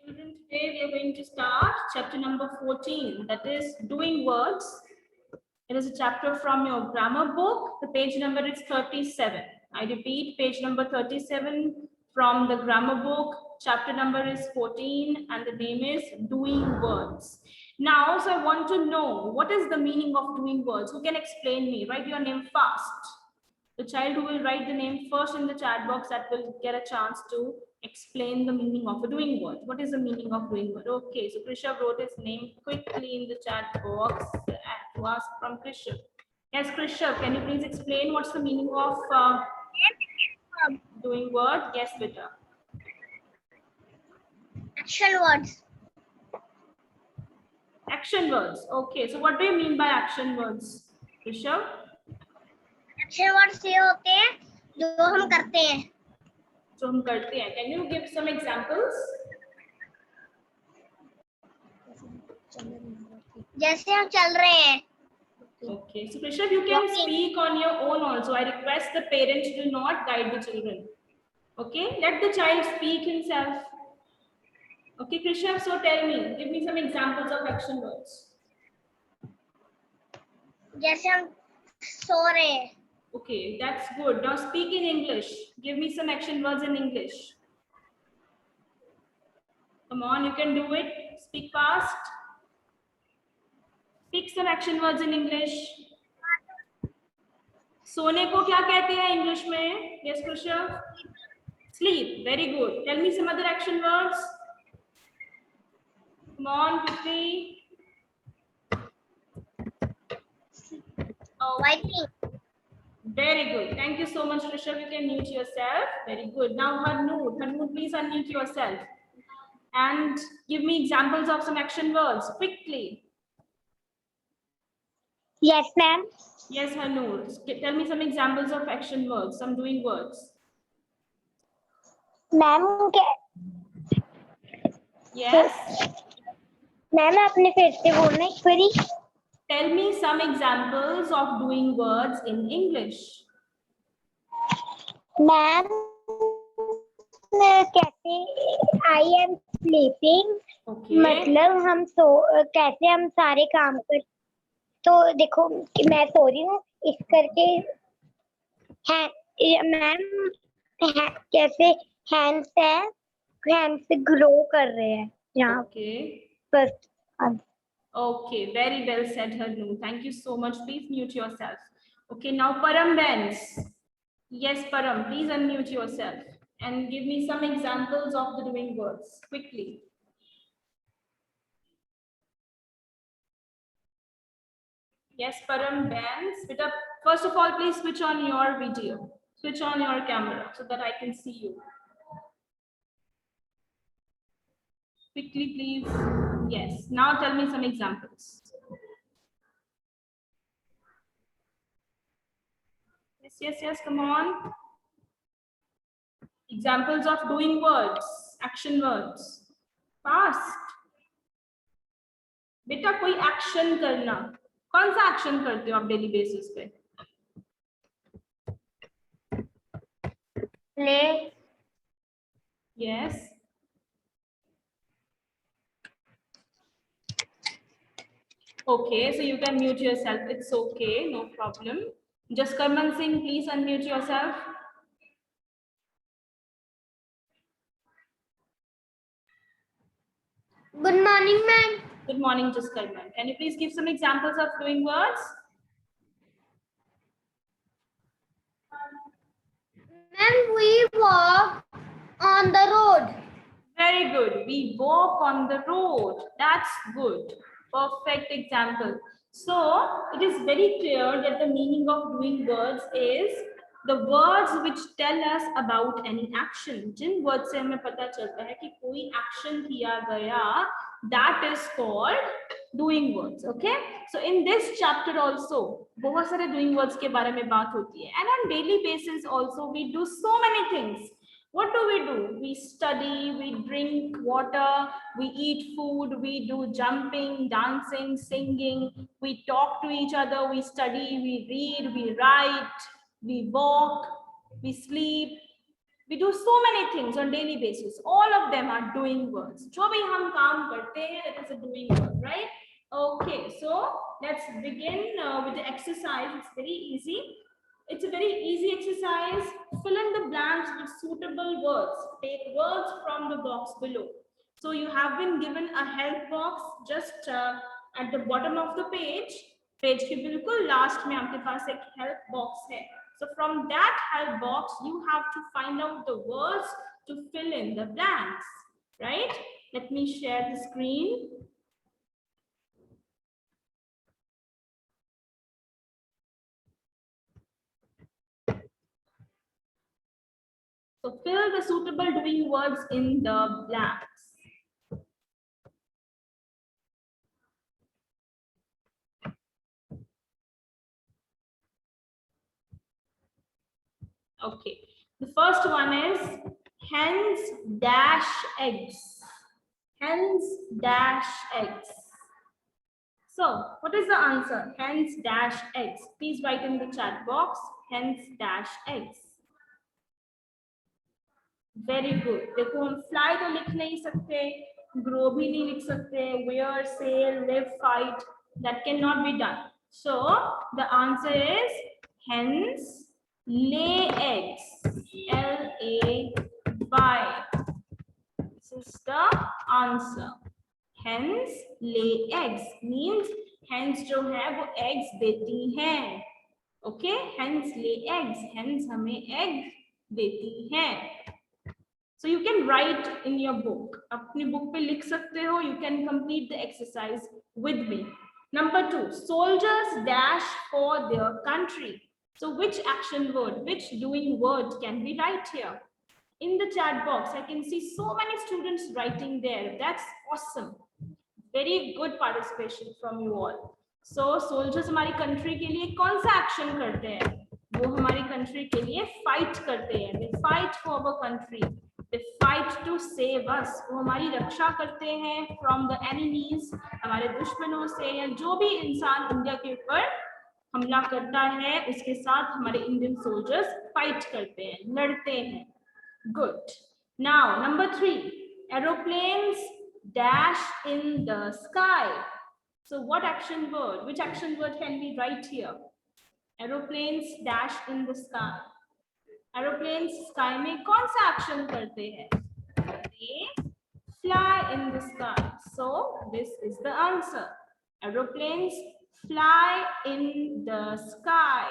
Children, today we are going to start chapter number 14, that is doing words. It is a chapter from your grammar book. The page number is 37. I repeat, page number 37 from the grammar book. Chapter number is 14 and the name is doing words. Now, so I want to know what is the meaning of doing words. Who can explain me? Write your name fast. The child who will write the name first in the chat box, that will get a chance to explain the meaning of a doing word. What is the meaning of doing word? Okay, so Krisha wrote his name quickly in the chat box to ask from Krisha. Yes, Krisha, can you please explain what's the meaning of doing word? Yes, beta. Action words. Action words. Okay, so what do you mean by action words, Krisha? Action words ये होते हैं जो हम करते हैं. जो हम करते हैं. Can you give some examples? जैसे हम चल रहे हैं. Okay, so Krisha, you can speak on your own also. I request the parents do not guide the children. Okay, let the child speak himself. Okay, Krisha, so tell me, give me some examples of action words. जैसे हम सो रहे हैं. Okay, that's good. Now speak in English. Give me some action words in English. Come on, you can do it. Speak fast. Speak some action words in English. सोने को क्या कहते हैं English में? Yes, Krisha. Sleep. Very good. Tell me some other action words. Come on, quickly. Oh, writing. Very good. Thank you so much, Rishabh. You can mute yourself. Very good. Now, Harnoor. Harnoor, please unmute yourself. And give me examples of some action words, quickly. Yes, ma'am. Yes, Harnoor. Tell me some examples of action words, some doing words. Ma'am Yes. Ma'am आपने फिर से बोलना एक बारी. Tell me some examples of doing words in English. Ma'am कैसे I am sleeping. Okay. मतलब हम कैसे हम सारे काम कर. तो देखो कि मैं सो रही हूँ इस करके है मैम कैसे हैंड्स है हैंड्स ग्रो कर रहे हैं यहाँ. Okay. पर Okay, very well said, Harnoor. Thank you so much. Please mute yourself. Okay, now Param Benz. Yes, Param, please unmute yourself and give me some examples of the doing words quickly. Yes, Param Benz. First of all, please switch on your video. Switch on your camera so that I can see you. Quickly, please. Yes. Now tell me some examples. Yes, come on. Examples of doing words, action words. Fast. बेटा कोई action करना. कौन सा action करते हो आप daily basis पे? Play. Yes. Okay, so you can mute yourself. It's okay, no problem. Just Karman Singh, please unmute yourself. Good morning, ma'am. Good morning, just Karman. Can you please give some examples of doing words? Ma'am, we walk on the road. Very good. We walk on the road. That's good. Perfect example. So it is very clear that the meaning of doing words is the words which tell us about any action. जिन words से हमें पता चलता है कि कोई action किया गया, that is called doing words. Okay. So in this chapter also बहुत सारे doing words के बारे में बात होती है. And on daily basis also we do so many things. What do? We study, we drink water, we eat food, we do jumping, dancing, singing, we talk to each other, we study, we read, we write, we walk, we sleep. We do so many things on daily basis. All of them are doing words. जो भी हम काम करते हैं, that is a doing word, right? Okay, so let's begin with the exercise. It's very easy. It's a very easy exercise. Fill in the blanks with suitable words. Take words from the box below. So you have been given a help box just at the bottom of the page. Page के बिल्कुल last में आपके पास एक help box है. So from that help box, you have to find out the words to fill in the blanks, right? Let me share the screen. So fill the suitable doing words in the blanks. Okay, the first one is hens dash eggs. Hens dash eggs. So what is the answer? Hens dash eggs. Please write in the chat box. Hens dash eggs. Very good. देखो हम fly तो लिख नहीं सकते, grow भी नहीं लिख सकते, wear, sail, live, fight. That cannot be done. So the answer is hens lay eggs. L-A-Y. This is the answer. Hens lay eggs means hens जो है वो eggs देती हैं. Okay, hens lay eggs. Hens हमें egg देती हैं. So you can write in your book. अपनी book पे लिख सकते हो. You can complete the exercise with me. Number 2, soldiers dash for their country. So which action word, which doing word can we write here? In the chat box, I can see so many students writing there. That's awesome. Very good participation from you all. So soldiers हमारी country के लिए कौन सा action करते हैं? वो हमारी country के लिए fight करते हैं. They fight for our country. They fight to save us. वो हमारी रक्षा करते हैं from the enemies, हमारे दुश्मनों से, या जो भी इंसान इंडिया के ऊपर हमला करता है उसके साथ हमारे इंडियन सोल्जर्स फाइट करते हैं, लड़ते हैं. Good. Now number 3, aeroplanes dash in the sky. So what action word, which action word can we write here? Aeroplanes dash in the sky. Aeroplanes sky में कौन सा action करते हैं? They fly in the sky. So this is the answer. Aeroplanes fly in the sky.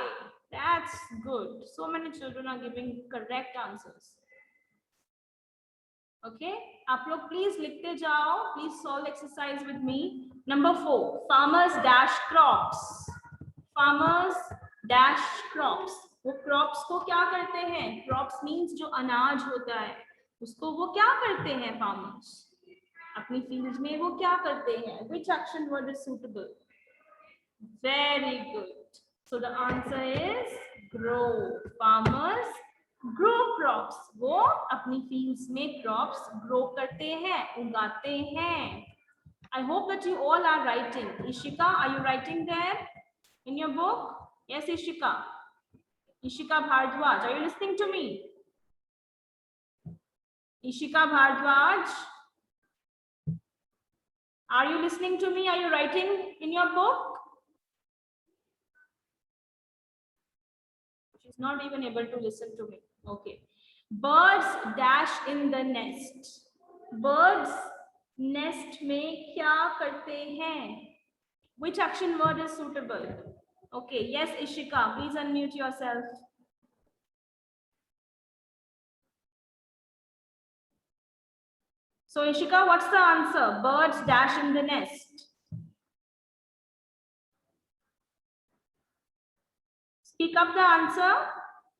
That's good. So many children are giving correct answers. Okay, आप लोग please लिखते जाओ. Please solve exercise with me. Number 4, farmers dash crops. Farmers dash crops. वो crops को क्या करते हैं? Crops means जो अनाज होता है, उसको वो क्या करते हैं? Farmers अपनी fields में वो क्या करते हैं? Which action word is suitable? Very good. So the answer is grow. Farmers grow crops. वो अपनी fields में crops grow करते हैं, उगाते हैं. I hope that you all are writing. Ishika, are you writing there in your book? Yes, Ishika. Ishika Bhardwaj, are you listening to me? Ishika Bhardwaj, are you listening to me? Are you writing in your book? She's not even able to listen to me. Okay. Birds dash in the nest. Birds nest में क्या करते हैं? Which action word is suitable? Okay, yes, Ishika, please unmute yourself. So Ishika, what's the answer? Birds dash in the nest. Speak up the answer.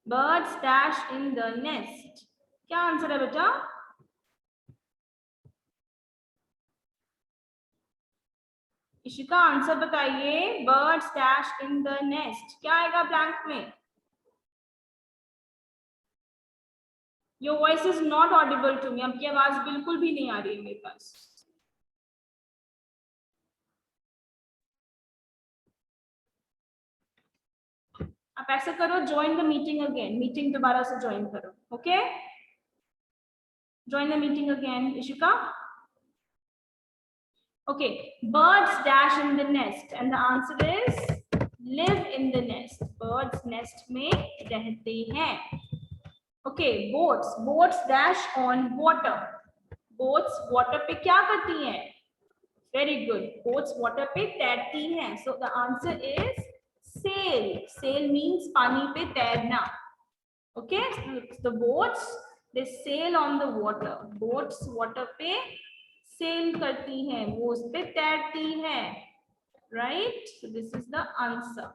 Birds dash in the nest. क्या answer है बेटा? Ishika answer बताइए. Birds dash in the nest. क्या आएगा blank में? Your voice is not audible to me. आपकी आवाज बिल्कुल भी नहीं आ रही है मेरे पास. आप ऐसा करो, join the meeting again. Meeting दोबारा से join करो. Okay? Join the meeting again, Ishika. Okay, birds dash in the nest, and the answer is live in the nest. Birds nest में रहते हैं. Okay, boats dash on water. Boats water पे क्या करती हैं? Very good. Boats water पे तैरती हैं. So the answer is sail. Sail means पानी पे तैरना. Okay, so the boats they sail on the water. Boats water पे sail करती हैं, वो उस पे तैरती हैं. Right? So this is the answer.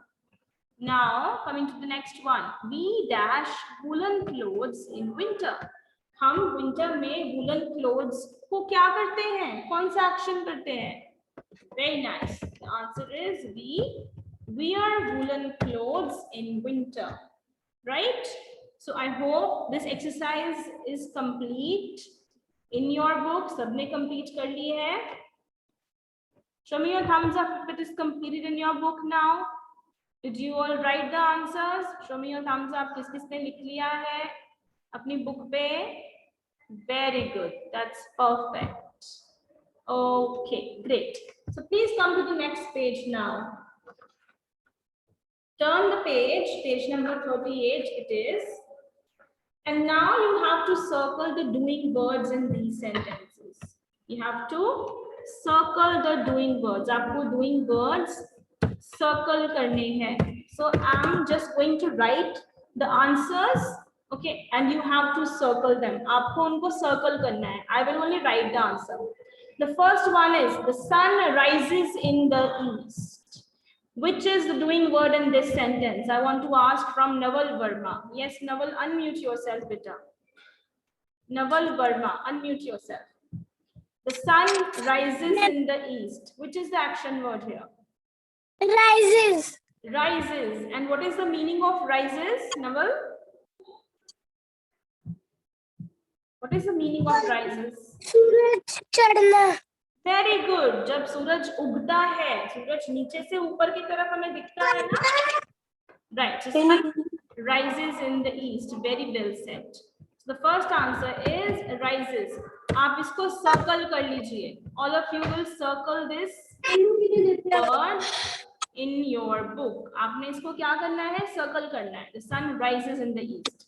Now coming to the next one, we dash woolen clothes in winter. हम winter में woolen clothes को क्या करते हैं? कौन सा action करते हैं? Very nice. The answer is we wear woolen clothes in winter. Right? So I hope this exercise is complete in your book. सबने complete कर ली है. Show me your thumbs up if it is completed in your book now. Did you all write the answers? Show me your thumbs up. किस किसने लिख लिया है अपनी book पे? Very good. That's perfect. Okay, great. So please come to the next page now. Turn the page, page number 38 it is. And now you have to circle the doing words in these sentences. You have to circle the doing words. आपको doing words circle करने हैं. So I'm just going to write the answers, okay, and you have to circle them. आपको उनको circle करना है. I will only write the answer. The first one is the sun rises in the east. Which is the doing word in this sentence? I want to ask from Naval Verma. Yes, Naval, unmute yourself, beta. Naval Verma, unmute yourself. The sun rises in the east. Which is the action word here? Rises. Rises. And what is the meaning of rises, Naval? What is the meaning of rises? सूरज चढ़ना. Very good. जब सूरज उगता है, सूरज नीचे से ऊपर की तरफ हमें दिखता है ना? Right. So sun rises in the east. Very well said. So the first answer is rises. आप इसको circle कर लीजिए. All of you will circle this word in your book. आपने इसको क्या करना है? Circle करना है. The sun rises in the east.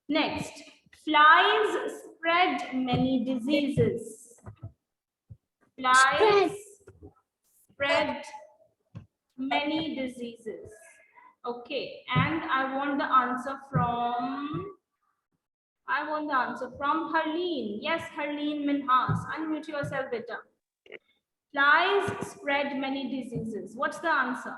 Next, flies spread many diseases. Flies spread many diseases. Okay, and I want the answer from Harleen. Yes, Harleen Minhas. Unmute yourself, beta. Flies spread many diseases. What's the answer?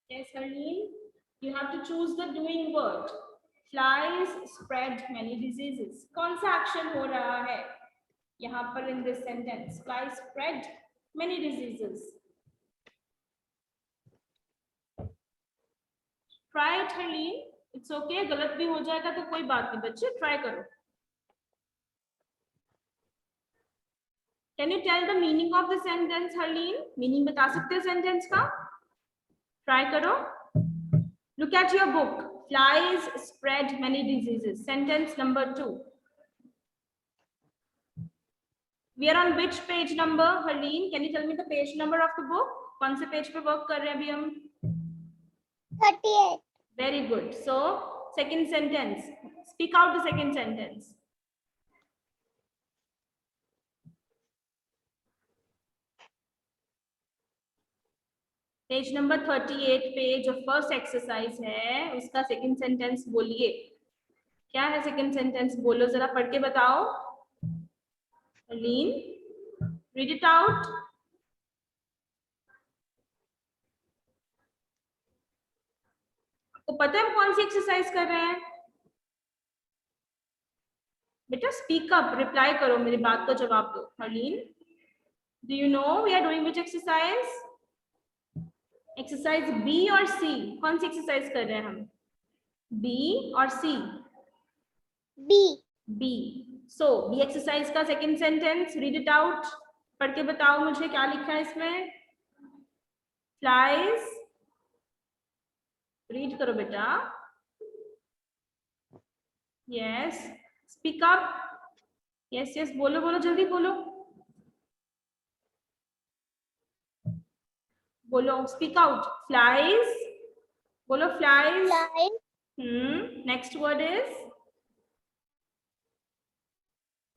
Yes, Harleen. You have to choose the doing word. Flies spread many diseases. कौन सा action हो रहा है यहाँ पर in this sentence? Flies spread many diseases. Try it, Harleen. It's okay. गलत भी हो जाएगा तो कोई बात नहीं बच्चे. Try करो. Can you tell the meaning of the sentence, Harleen? Meaning बता सकते हैं sentence का? Try करो. Look at your book. Flies spread many diseases. Sentence number 2. We are on which page number, Harleen? Can you tell me the page number of the book? कौन से page पे work कर रहे हैं अभी हम? 38. Very good. So, second sentence. Speak out the second sentence. Page number 38 पे जो first exercise है उसका second sentence बोलिए. क्या है second sentence? बोलो जरा पढ़ के बताओ. Harleen, read it out. आपको पता है हम कौन सी एक्सरसाइज कर रहे हैं? बेटा स्पीक अप, रिप्लाई करो, मेरी बात का जवाब दो. Harleen, do you know we are doing which exercise? Exercise B और सी. कौन सी एक्सरसाइज कर रहे हैं हम? बी और सी? B. B. So be exercise का second sentence read it out. पढ़ के बताओ मुझे क्या लिखा है इसमें. फ्लाइज, रीड करो बेटा. Yes. Speak up. Yes, yes. बोलो बोलो जल्दी बोलो. बोलो. Speak out. Flies. बोलो flies. Flies. Next word is.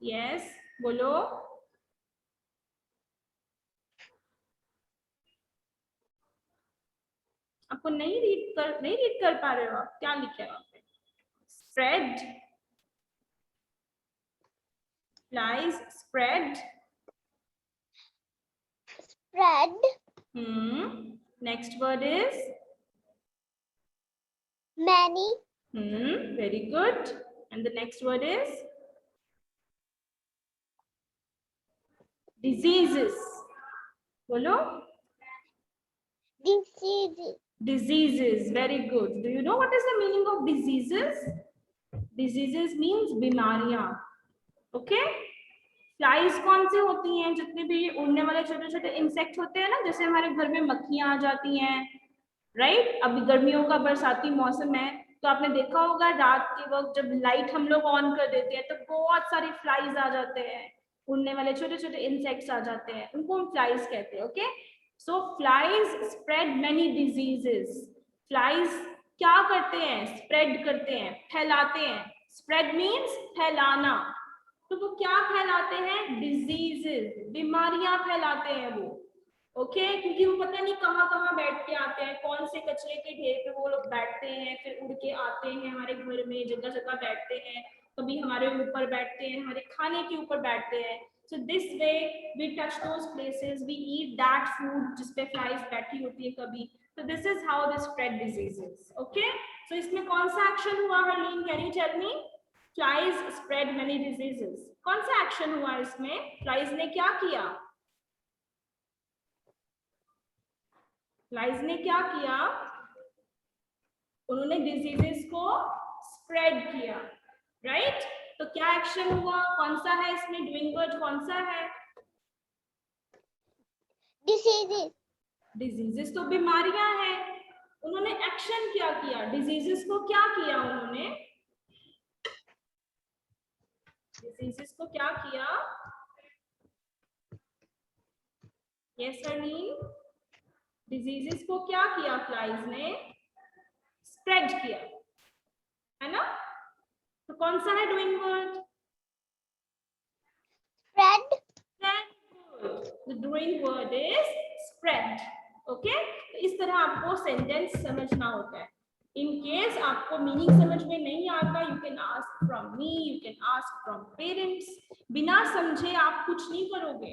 Yes. बोलो. आपको नहीं रीड कर पा रहे हो आप? क्या लिखे हो आप? Spread. Flies spread. Spread. Next word is. Many. Very good. And the next word is. Diseases. Bolo. Diseases. Diseases. Very good. Do you know what is the meaning of diseases? Diseases means बीमारियां. Okay? Flies कौन से होती हैं? जितने भी उड़ने वाले छोटे छोटे इंसेक्ट होते हैं ना, जैसे हमारे घर में मक्खियां आ जाती हैं, राइट? अभी गर्मियों का बरसाती मौसम है, तो आपने देखा होगा रात के वक्त जब लाइट हम लोग ऑन कर देते हैं तो बहुत सारे फ्लाइज आ जाते हैं, उड़ने वाले छोटे छोटे इंसेक्ट्स आ जाते हैं, उनको हम फ्लाइज कहते हैं. Okay, so flies spread many diseases. Flies क्या करते हैं? स्प्रेड करते हैं, फैलाते हैं. स्प्रेड मीन्स फैलाना. तो वो क्या फैलाते हैं? डिजीजेस, बीमारियां फैलाते हैं वो. ओके, क्योंकि वो पता नहीं कहाँ कहाँ बैठ के आते हैं, कौन से कचरे के ढेर पे वो लोग बैठते हैं, फिर उड़ के आते हैं हमारे घर में, जगह जगह बैठते हैं, कभी हमारे ऊपर बैठते हैं, हमारे खाने के ऊपर बैठते हैं. So this way we touch those places, we eat that food जिसपे फ्लाइज बैठी होती है कभी. So this is how they spread diseases. Okay, so इसमें कौन सा एक्शन हुआ Harleen? Can you tell me? Flies spread many diseases. कौन सा एक्शन हुआ इसमें? फ्लाइज ने क्या किया? फ्लाइज ने क्या किया? उन्होंने डिजीजेस को स्प्रेड किया, राइट? तो क्या एक्शन हुआ? कौन सा है इसमें? डूइंग वर्ड कौन सा है? Diseases. डिजीजेस तो बीमारियां हैं. उन्होंने एक्शन क्या किया? डिजीजेस को क्या किया उन्होंने? डिजीजेस को क्या किया? यस हरलीन, डिजीजेस को क्या किया? फ्लाइज ने स्प्रेड किया, है ना? तो कौन सा है doing word? Spread. The doing word is spread. Okay? तो इस तरह आपको सेंटेंस समझना होता है. In case आपको मीनिंग समझ में नहीं आता, you can ask from me, you can ask from parents. बिना समझे आप कुछ नहीं करोगे,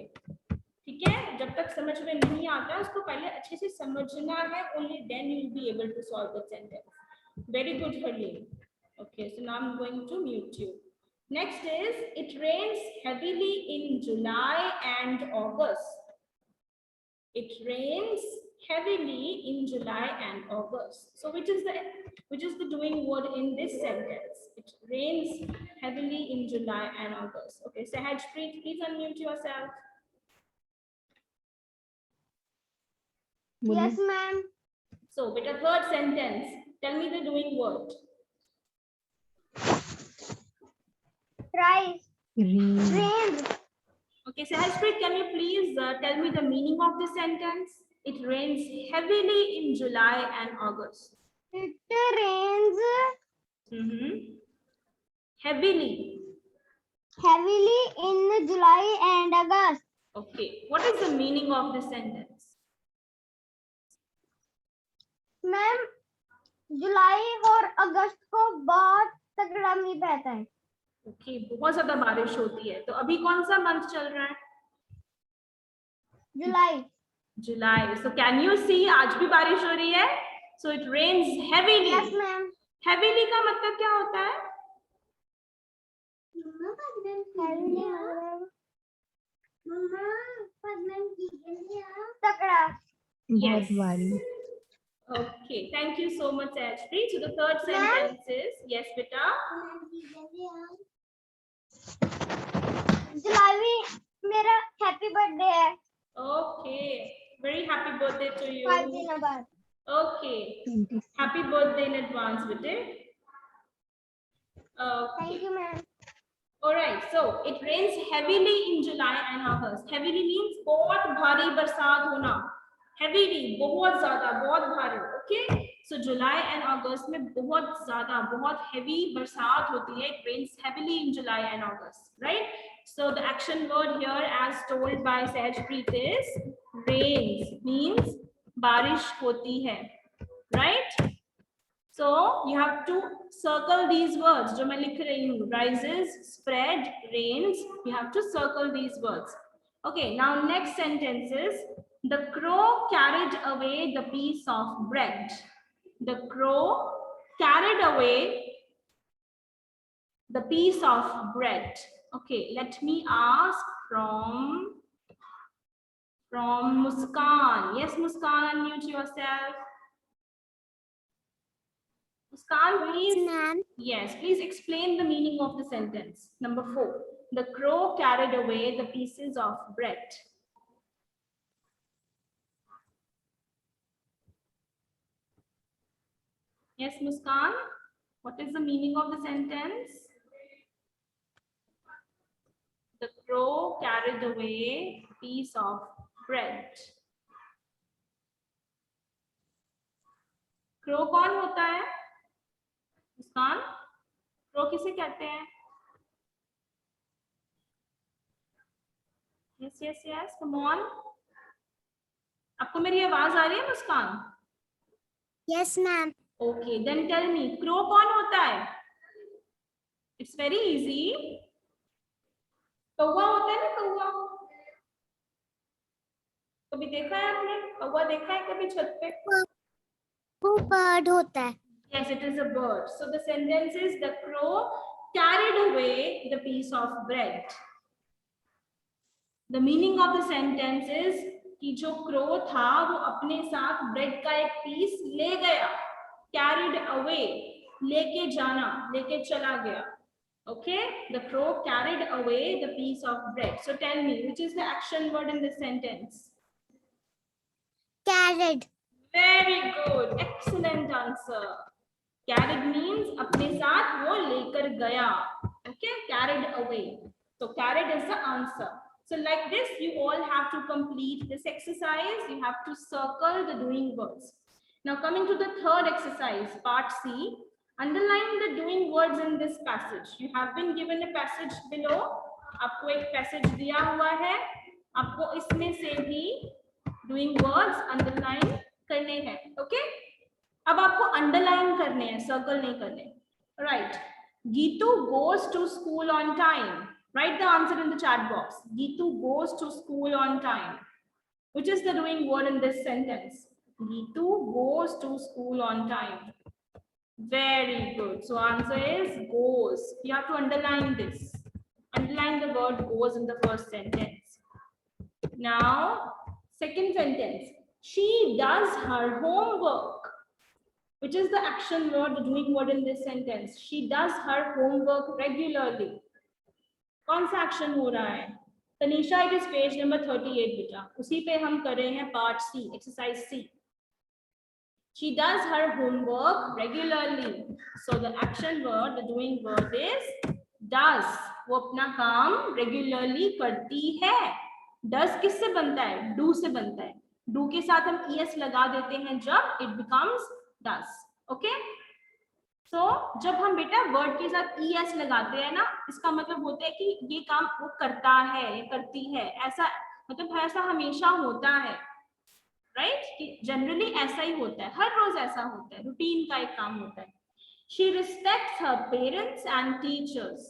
ठीक है? जब तक समझ में नहीं आता उसको पहले अच्छे से समझना है. Only then you will be able to solve the sentence. Very good, Harleen. Okay, so now I'm going to mute you. Next is, it rains heavily in July and August. It rains heavily in July and August. So which is the doing word in this sentence? It rains heavily in July and August. Okay, Sahajpreet, please unmute yourself. Yes, ma'am. So with the third sentence, tell me the doing word. Rice. Rain. Okay, Sahajpreet, can you please tell me the meaning of the sentence? It rains heavily in July and August. It rains Heavily. heavily in July and August. Okay, what is the meaning of this sentence? Ma'am, जुलाई और अगस्त को बहुत तगड़ा मीह बहता है. Okay, बहुत ज्यादा बारिश होती है. तो अभी कौन सा मंथ चल रहा है? जुलाई. जुलाई. So can you see आज भी बारिश हो रही है? So it rains heavily. Yes, ma'am. Heavily का मतलब क्या होता है? तगड़ा. Yes. Okay, thank you so much, Ashpreet. So the third sentence is, yes, beta. जुलाई मेरा हैप्पी बर्थडे है. Okay, very happy birthday to you. 5 दिन बाद. Okay, happy birthday in advance, beta. Thank you, ma'am. Alright, so it rains heavily in July and August. Heavily means बहुत भारी बरसात होना. Heavily, बहुत ज़्यादा, बहुत भारी. Okay, so July and August में बहुत ज़्यादा, बहुत heavy बरसात होती है. It rains heavily in July and August, right? So the action word here, as told by Sahajpreet, is rains. Means बारिश होती है, right? So you have to circle these words. जो मैं लिख रही हूँ, rises, spread, rains. You have to circle these words. Okay. Now next sentence is the crow carried away the piece of bread. The crow carried away the piece of bread. Okay. Let me ask from Muskan. Yes, Muskan, unmute yourself. Muskan, please. Ma'am. Yes, please explain the meaning of the sentence. Number 4. The crow carried away the pieces of bread. Yes, Muskan. What is the meaning of the sentence? The crow carried away a piece of bread. Crow कौन होता है? मुस्कान, crow किसे कहते हैं? Yes, yes, yes. Come on. आपको मेरी आवाज आ रही है, मुस्कान? Yes, ma'am. Okay, then tell me, crow कौन होता है? It's very easy. कौवा होता है ना, कौवा. कभी देखा है आपने? कौवा देखा है कभी छत पे? वो bird होता है. Yes, it is a bird. So the sentence is the crow carried away the piece of bread. The meaning of the sentence is कि जो crow था वो अपने साथ bread का एक piece ले गया. Carried away, लेके जाना, लेके चला गया. Okay, the crow carried away the piece of bread. So tell me, which is the action word in this sentence? Carried. Very good, excellent answer. Carried means अपने साथ वो लेकर गया. Okay, carried away. So carried is the answer. So like this, you all have to complete this exercise. You have to circle the doing words. Now coming to the third exercise, part C. Underline the doing words in this passage. You have been given a passage below. आपको एक passage दिया हुआ है. आपको इसमें से भी doing words underline करने हैं. Okay? अब आपको underline करने हैं, circle नहीं करने. Right. Geetu goes to school on time. Write the answer in the chat box. Geetu goes to school on time. Which is the doing word in this sentence? Geetu goes to school on time. Very good. So answer is goes. You have to underline this. Underline the word goes in the first sentence. Now, second sentence. She does her homework. Which is the action word, the doing word in this sentence? She does her homework regularly. कौन सा action हो रहा है? Tanisha, it is page number 38 बेटा. उसी पे हम कर रहे हैं part C, exercise C. She does her homework regularly. So the action word, the doing word is does. वो अपना काम regularly करती है. Does किससे बनता है? Do से बनता है. Do के साथ हम es लगा देते हैं जब it becomes does. Okay? So जब हम बेटा word के साथ es लगाते हैं ना, इसका मतलब होता है कि ये काम वो करता है, ये करती है. ऐसा मतलब ऐसा हमेशा होता है. राइट कि जनरली ऐसा ही होता है, हर रोज ऐसा होता है, रूटीन का एक काम होता है. She respects her parents and teachers.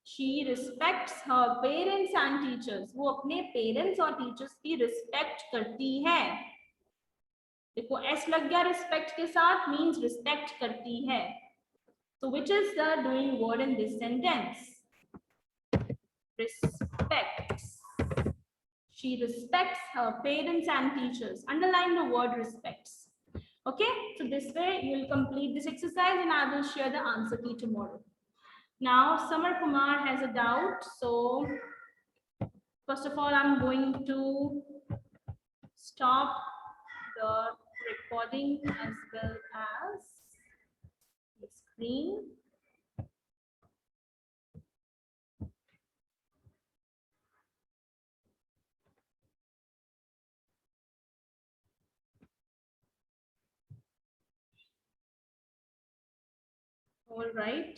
She respects her parents and teachers. वो अपने पेरेंट्स और टीचर्स की रिस्पेक्ट करती है. देखो एस लग गया रिस्पेक्ट के साथ, मींस रिस्पेक्ट करती है. So which is the doing word in this sentence? Respects. She respects her parents and teachers. Underline the word respects. Okay, so this way you will complete this exercise and I will share the answer key tomorrow. Now Samar Kumar has a doubt, so first of all I'm going to stop the recording as well as the screen. All right.